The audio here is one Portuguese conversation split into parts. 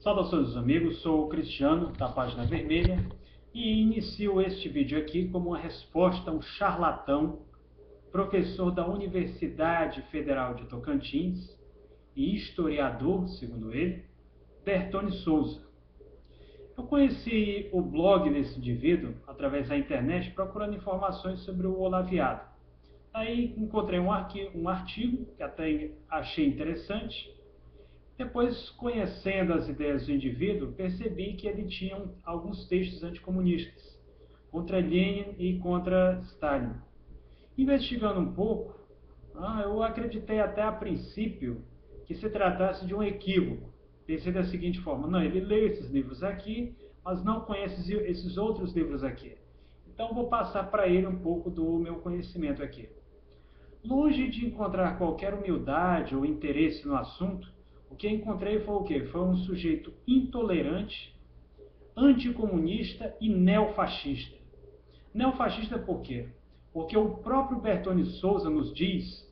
Saudações amigos, sou o Cristiano da Página Vermelha e inicio este vídeo aqui como uma resposta a um charlatão, professor da Universidade Federal de Tocantins e historiador, segundo ele, Bertone Souza. Eu conheci o blog desse indivíduo através da internet procurando informações sobre o Olaviado. Aí encontrei um artigo que até achei interessante. Depois, conhecendo as ideias do indivíduo, percebi que ele tinha alguns textos anticomunistas, contra Lenin e contra Stalin. Investigando um pouco, eu acreditei até a princípio que se tratasse de um equívoco. Pensei da seguinte forma: não, ele leu esses livros aqui, mas não conhece esses outros livros aqui. Então vou passar para ele um pouco do meu conhecimento aqui. Longe de encontrar qualquer humildade ou interesse no assunto, o que encontrei foi o quê? Foi um sujeito intolerante, anticomunista e neofascista. Neofascista por quê? Porque o próprio Bertone Souza nos diz,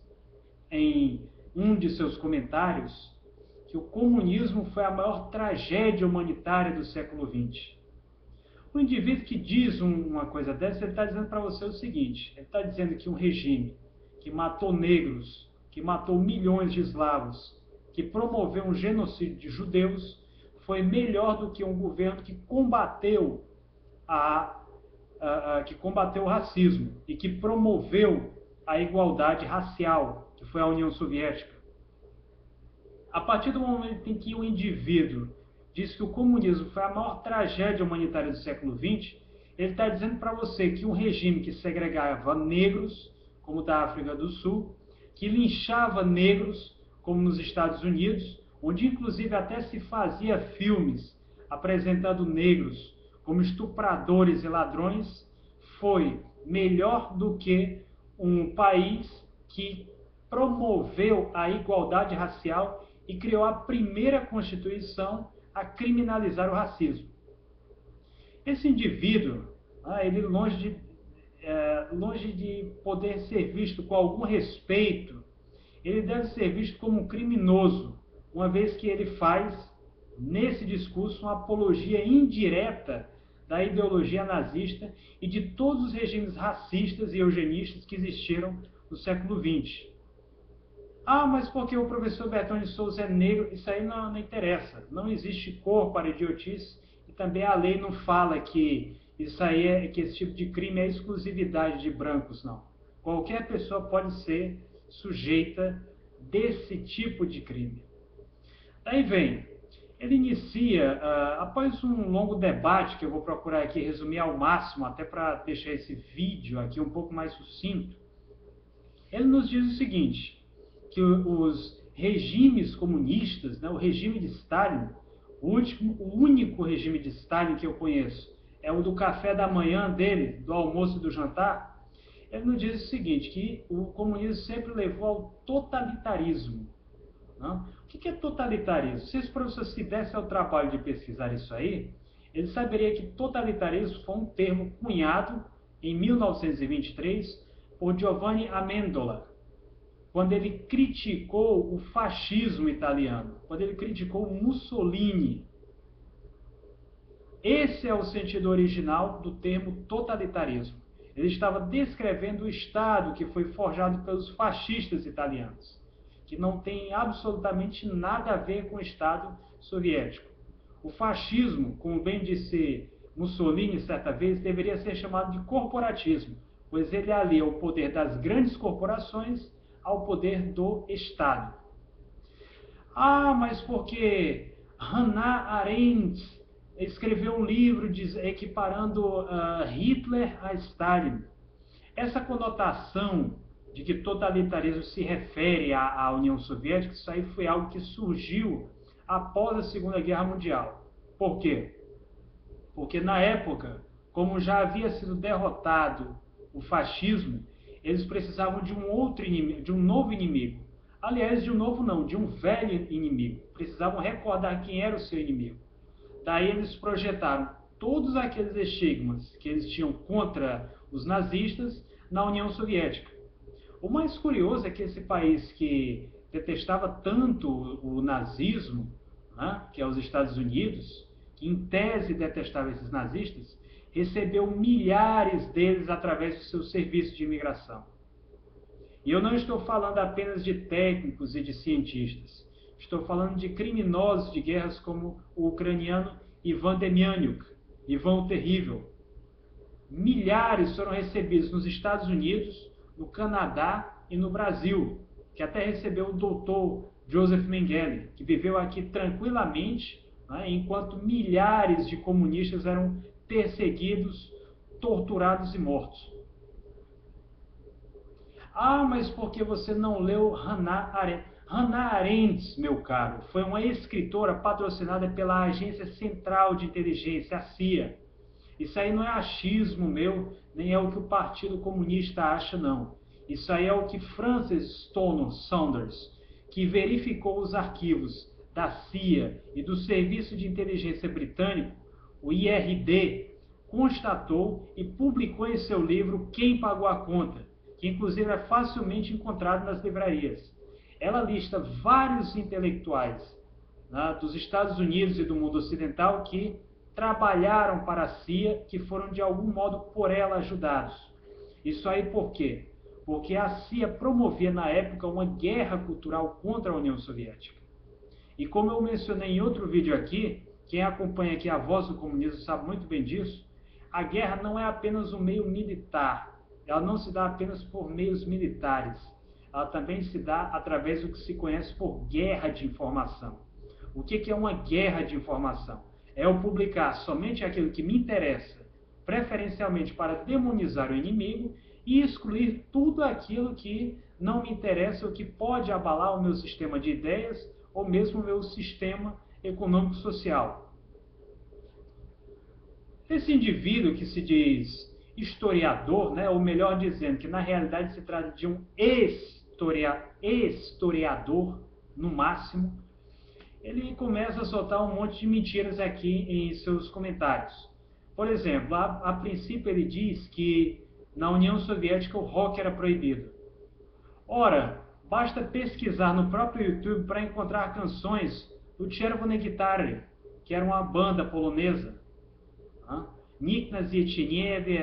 em um de seus comentários, que o comunismo foi a maior tragédia humanitária do século XX. O indivíduo que diz uma coisa dessa, ele está dizendo para você o seguinte: ele está dizendo que um regime que matou negros, que matou milhões de eslavos, que promoveu um genocídio de judeus, foi melhor do que um governo que combateu o racismo e que promoveu a igualdade racial, que foi a União Soviética. A partir do momento em que o indivíduo diz que o comunismo foi a maior tragédia humanitária do século XX, ele está dizendo para você que um regime que segregava negros, como o da África do Sul, que linchava negros, como nos Estados Unidos, onde inclusive até se fazia filmes apresentando negros como estupradores e ladrões, foi melhor do que um país que promoveu a igualdade racial e criou a primeira Constituição a criminalizar o racismo. Esse indivíduo, ele longe de poder ser visto com algum respeito, ele deve ser visto como um criminoso, uma vez que ele faz, nesse discurso, uma apologia indireta da ideologia nazista e de todos os regimes racistas e eugenistas que existiram no século XX. Mas porque o professor Bertone Souza é negro, isso aí não interessa. Não existe cor para idiotice e também a lei não fala que que esse tipo de crime é exclusividade de brancos, não. Qualquer pessoa pode ser sujeita desse tipo de crime. Daí vem, ele inicia, após um longo debate, que eu vou procurar aqui resumir ao máximo, até para deixar esse vídeo aqui um pouco mais sucinto, ele nos diz o seguinte: que os regimes comunistas, o regime de Stalin, o único regime de Stalin que eu conheço é o do café da manhã dele, do almoço e do jantar. Ele nos diz o seguinte, que o comunismo sempre levou ao totalitarismo. O que é totalitarismo? Se esse professor se desse ao trabalho de pesquisar isso aí, ele saberia que totalitarismo foi um termo cunhado em 1923 por Giovanni Amendola, quando ele criticou o fascismo italiano, quando ele criticou Mussolini. Esse é o sentido original do termo totalitarismo. Ele estava descrevendo o Estado que foi forjado pelos fascistas italianos, que não tem absolutamente nada a ver com o Estado soviético. O fascismo, como bem disse Mussolini certa vez, deveria ser chamado de corporatismo, pois ele alia o poder das grandes corporações ao poder do Estado. Mas porque Hannah Arendt escreveu um livro equiparando Hitler a Stalin. Essa conotação de que totalitarismo se refere à União Soviética, isso aí foi algo que surgiu após a Segunda Guerra Mundial. Por quê? Porque na época, como já havia sido derrotado o fascismo, eles precisavam de um outro inimigo, de um novo inimigo. Aliás, de um novo não, de um velho inimigo. Precisavam recordar quem era o seu inimigo. Daí eles projetaram todos aqueles estigmas que eles tinham contra os nazistas na União Soviética. O mais curioso é que esse país que detestava tanto o nazismo, né, que é os Estados Unidos, que em tese detestava esses nazistas, recebeu milhares deles através do seu serviço de imigração. E eu não estou falando apenas de técnicos e de cientistas. Estou falando de criminosos de guerras como o ucraniano Ivan Demjanjuk, Ivan o Terrível. Milhares foram recebidos nos Estados Unidos, no Canadá e no Brasil, que até recebeu o doutor Joseph Mengele, que viveu aqui tranquilamente, né, enquanto milhares de comunistas eram perseguidos, torturados e mortos. Ah, mas por que você não leu Hannah Arendt? Hannah Arendt, meu caro, foi uma escritora patrocinada pela Agência Central de Inteligência, a CIA. Isso aí não é achismo meu, nem é o que o Partido Comunista acha, não. Isso aí é o que Francis Stoner Saunders, que verificou os arquivos da CIA e do Serviço de Inteligência Britânico, o IRD, constatou e publicou em seu livro Quem Pagou a Conta, que inclusive é facilmente encontrado nas livrarias. Ela lista vários intelectuais, né, dos Estados Unidos e do mundo ocidental que trabalharam para a CIA, que foram de algum modo por ela ajudados. Isso aí por quê? Porque a CIA promovia na época uma guerra cultural contra a União Soviética. E como eu mencionei em outro vídeo aqui, quem acompanha aqui a Voz do Comunismo sabe muito bem disso, a guerra não é apenas um meio militar, ela não se dá apenas por meios militares, ela também se dá através do que se conhece por guerra de informação. O que é uma guerra de informação? É eu publicar somente aquilo que me interessa, preferencialmente para demonizar o inimigo, e excluir tudo aquilo que não me interessa ou que pode abalar o meu sistema de ideias ou mesmo o meu sistema econômico-social. Esse indivíduo que se diz historiador, né, ou melhor dizendo, que na realidade se trata de um historiador, no máximo, ele começa a soltar um monte de mentiras aqui em seus comentários. Por exemplo, a princípio ele diz que na União Soviética o rock era proibido. Ora, basta pesquisar no próprio YouTube para encontrar canções do Czerwone Gitary, que era uma banda polonesa. Nikt na Zietniewie,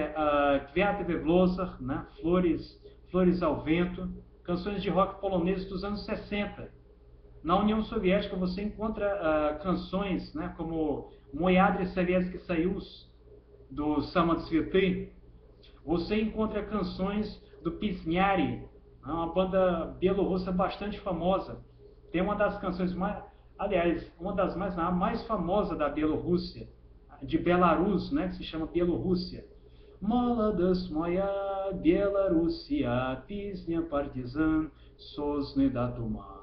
Kwiaty we Włosach, né? Flores ao Vento, canções de rock poloneses dos anos 60. Na União Soviética você encontra canções, né, como Moyadry Sovietsky Soyuz, do Samotsvety. Você encontra canções do Pisnyari, uma banda bielorrussa bastante famosa. Tem uma das canções mais, aliás, uma das mais famosa da Bielorrússia, de Belarus, né, que se chama Bielorrússia. Молодость моя, Белоруссия, песня партизан, сосны да туман.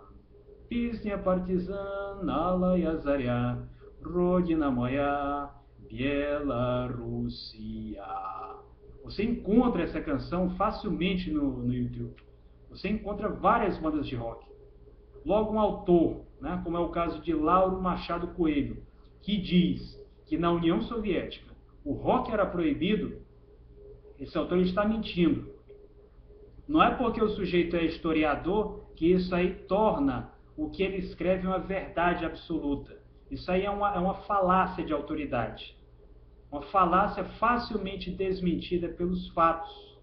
Песня партизан, алая заря, Родина моя, Bielorrússia. Você encontra essa canção facilmente no YouTube. Você encontra várias bandas de rock. Logo um autor, né, como é o caso de Lauro Machado Coelho, que diz que na União Soviética o rock era proibido, esse autor está mentindo. Não é porque o sujeito é historiador que isso aí torna o que ele escreve uma verdade absoluta. Isso aí é uma falácia de autoridade. Uma falácia facilmente desmentida pelos fatos.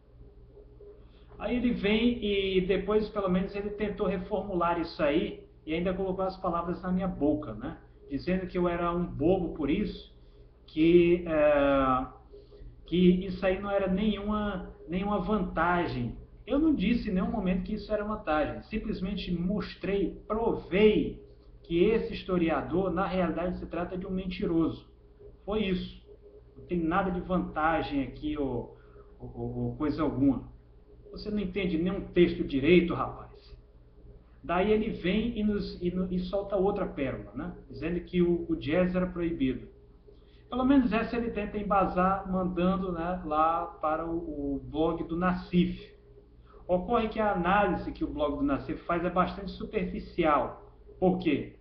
Aí ele vem e depois, pelo menos, ele tentou reformular isso aí e ainda colocou as palavras na minha boca, né? Dizendo que eu era um bobo por isso, que isso aí não era nenhuma vantagem. Eu não disse em nenhum momento que isso era vantagem. Simplesmente mostrei, provei que esse historiador, na realidade, se trata de um mentiroso. Foi isso. Não tem nada de vantagem aqui ou coisa alguma. Você não entende nenhum texto direito, rapaz. Daí ele vem e solta outra pérola, né? Dizendo que o jazz era proibido. Pelo menos essa ele tenta embasar, mandando, né, lá para o blog do Nassif. Ocorre que a análise que o blog do Nassif faz é bastante superficial. Por quê?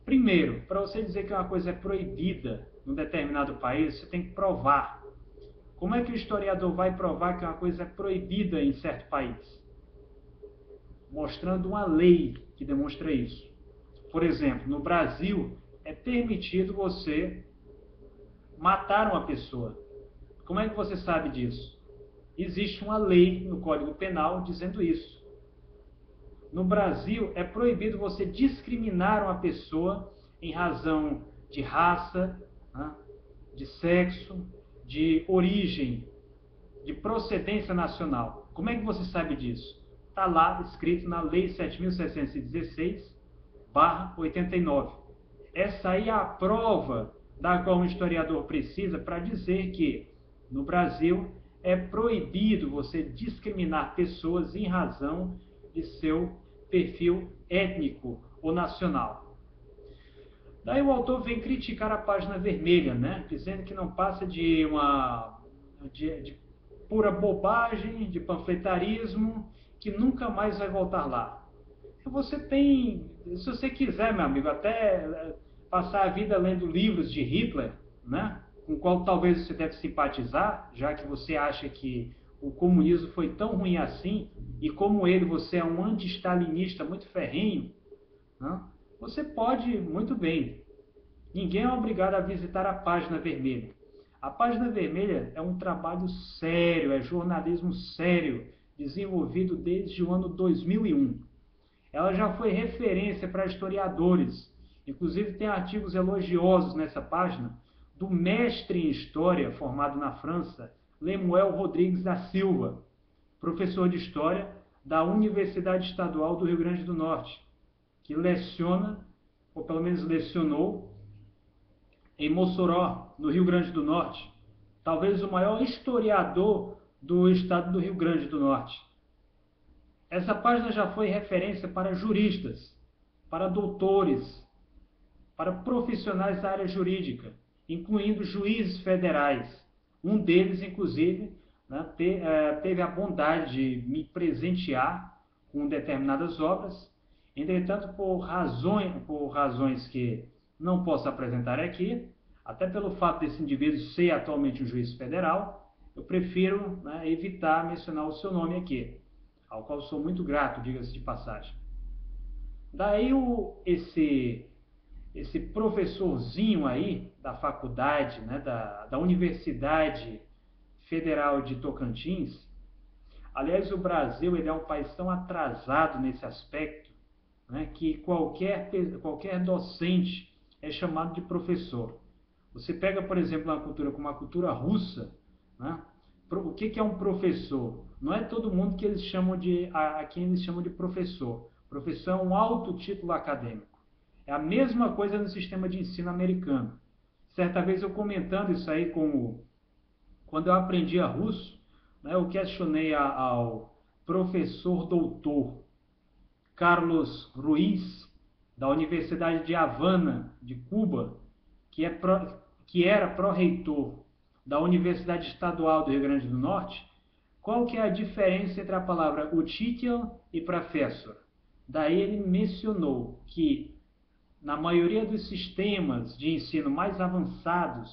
Primeiro, para você dizer que uma coisa é proibida num determinado país, você tem que provar. Como é que o historiador vai provar que uma coisa é proibida em certo país? Mostrando uma lei que demonstra isso. Por exemplo, no Brasil, é permitido você matar uma pessoa. Como é que você sabe disso? Existe uma lei no Código Penal dizendo isso. No Brasil, é proibido você discriminar uma pessoa em razão de raça, né, de sexo, de origem, de procedência nacional. Como é que você sabe disso? Está lá escrito na Lei 7.716/89. Essa aí é a prova da qual um historiador precisa para dizer que, no Brasil, é proibido você discriminar pessoas em razão de seu perfil étnico ou nacional. Daí o autor vem criticar a página vermelha, né? Dizendo que não passa de pura bobagem, de panfletarismo, que nunca mais vai voltar lá. Você tem, se você quiser, meu amigo, até passar a vida lendo livros de Hitler, né? Com o qual talvez você deve simpatizar, já que você acha que o comunismo foi tão ruim assim, e como ele, você é um anti-stalinista muito ferrenho, né? Você pode, muito bem. Ninguém é obrigado a visitar a página vermelha. A página vermelha é um trabalho sério, é jornalismo sério, desenvolvido desde o ano 2001. Ela já foi referência para historiadores. Inclusive tem artigos elogiosos nessa página do mestre em História, formado na França, Lemuel Rodrigues da Silva, professor de História da Universidade Estadual do Rio Grande do Norte, que leciona, ou pelo menos lecionou, em Mossoró, no Rio Grande do Norte. Talvez o maior historiador do estado do Rio Grande do Norte. Essa página já foi referência para juristas, para doutores, para profissionais da área jurídica, incluindo juízes federais. Um deles, inclusive, né, teve a bondade de me presentear com determinadas obras. Entretanto, por razões que não posso apresentar aqui, até pelo fato desse indivíduo ser atualmente um juiz federal, eu prefiro, né, evitar mencionar o seu nome aqui, ao qual sou muito grato, diga-se de passagem. Daí esse professorzinho aí da faculdade, né, da Universidade Federal de Tocantins, aliás, o Brasil ele é um país tão atrasado nesse aspecto, né, que qualquer docente é chamado de professor. Você pega, por exemplo, uma cultura como a cultura russa, né, o que é um professor? Não é todo mundo que eles chamam a quem eles chamam de professor. Professor é um alto título acadêmico. É a mesma coisa no sistema de ensino americano. Certa vez eu comentando isso aí quando eu aprendia russo, né, eu questionei ao professor doutor Carlos Ruiz, da Universidade de Havana, de Cuba, que era pró-reitor da Universidade Estadual do Rio Grande do Norte, qual que é a diferença entre a palavra Учитель e professor? Daí ele mencionou que na maioria dos sistemas de ensino mais avançados,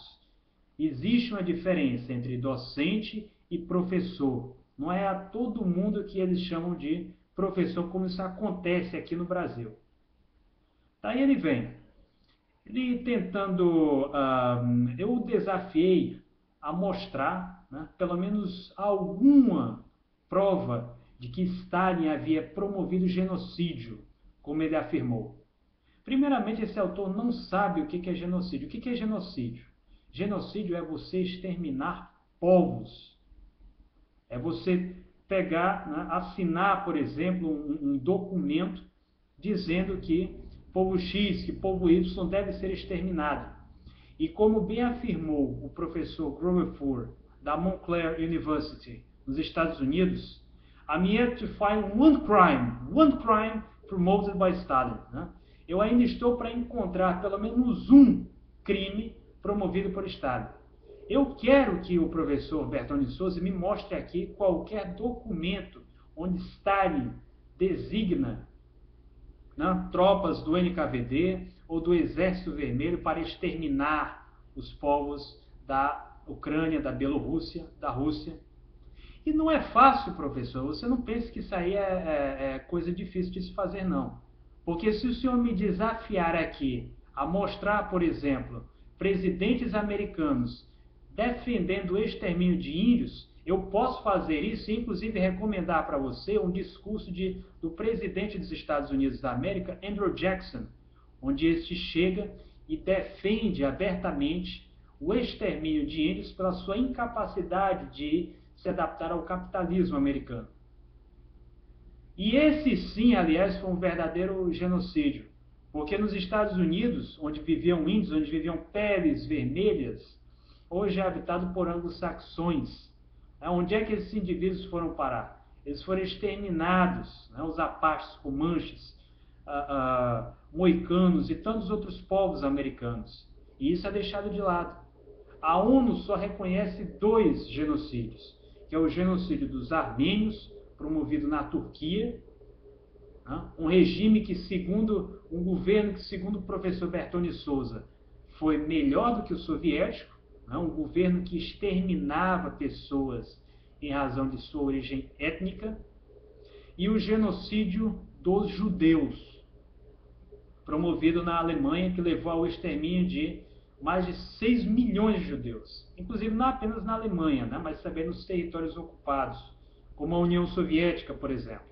existe uma diferença entre docente e professor. Não é a todo mundo que eles chamam de professor, como isso acontece aqui no Brasil. Daí ele vem. Ele tentando... eu o desafiei a mostrar, né, pelo menos alguma prova de que Stalin havia promovido genocídio, como ele afirmou. Primeiramente, esse autor não sabe o que é genocídio. O que é genocídio? Genocídio é você exterminar povos. É você pegar, né, assinar, por exemplo, um documento dizendo que povo X, que povo Y deve ser exterminado. E como bem afirmou o professor Grover Ford, da Montclair University, nos Estados Unidos, I'm yet to find one crime promoted by Stalin. Né? Eu ainda estou para encontrar pelo menos um crime promovido por Stalin. Eu quero que o professor Bertone Souza me mostre aqui qualquer documento onde Stalin designa, né, tropas do NKVD ou do Exército Vermelho para exterminar os povos da Ucrânia, da Bielorrússia, da Rússia. E não é fácil, professor. Você não pense que isso aí é coisa difícil de se fazer, não. Porque se o senhor me desafiar aqui a mostrar, por exemplo, presidentes americanos defendendo o extermínio de índios, eu posso fazer isso e, inclusive, recomendar para você um discurso do presidente dos Estados Unidos da América, Andrew Jackson, onde este chega e defende abertamente o extermínio de índios pela sua incapacidade de se adaptar ao capitalismo americano. E esse sim, aliás, foi um verdadeiro genocídio, porque nos Estados Unidos, onde viviam índios, onde viviam peles vermelhas, hoje é habitado por anglo-saxões. Onde é que esses indivíduos foram parar? Eles foram exterminados, os Apaches, Comanches, Moicanos e tantos outros povos americanos. E isso é deixado de lado. A ONU só reconhece 2 genocídios, que é o genocídio dos armênios, promovido na Turquia, um regime que, um governo que, segundo o professor Bertone Souza, foi melhor do que o soviético, um governo que exterminava pessoas em razão de sua origem étnica, e o genocídio dos judeus, promovido na Alemanha, que levou ao extermínio de mais de 6 milhões de judeus, inclusive não apenas na Alemanha, mas também nos territórios ocupados, como a União Soviética, por exemplo.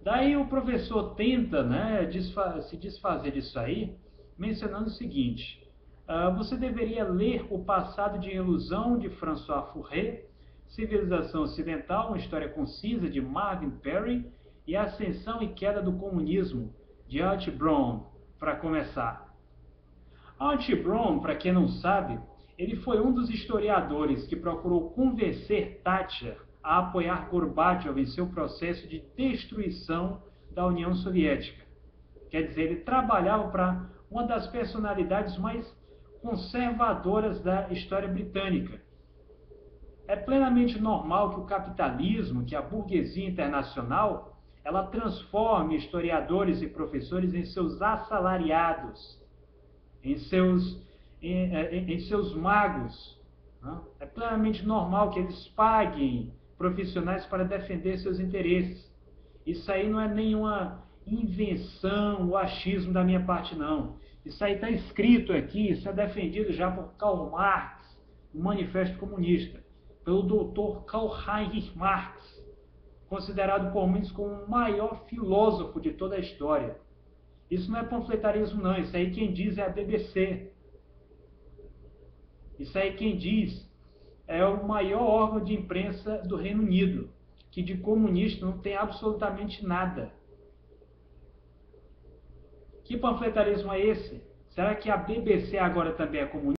Daí o professor tenta se desfazer disso aí, mencionando o seguinte: você deveria ler O Passado de Ilusão, de François Furet, Civilização Ocidental, uma história concisa, de Marvin Perry, e Ascensão e Queda do Comunismo, de Art Brown, para começar. Art Brown, para quem não sabe, ele foi um dos historiadores que procurou convencer Thatcher a apoiar Gorbachev em seu processo de destruição da União Soviética. Quer dizer, ele trabalhava para uma das personalidades mais conservadoras da história britânica. É plenamente normal que o capitalismo, que a burguesia internacional, ela transforme historiadores e professores em seus assalariados, em seus magos. É plenamente normal que eles paguem profissionais para defender seus interesses. Isso aí não é nenhuma invenção ou achismo da minha parte, não. Isso aí está escrito aqui, isso é defendido já por Karl Marx, no Manifesto Comunista, pelo Dr. Karl Heinrich Marx, considerado por muitos como o maior filósofo de toda a história. Isso não é panfletarismo, não. Isso aí quem diz é a BBC. Isso aí quem diz é o maior órgão de imprensa do Reino Unido, que de comunista não tem absolutamente nada. Que panfletarismo é esse? Será que a BBC agora também é comunista?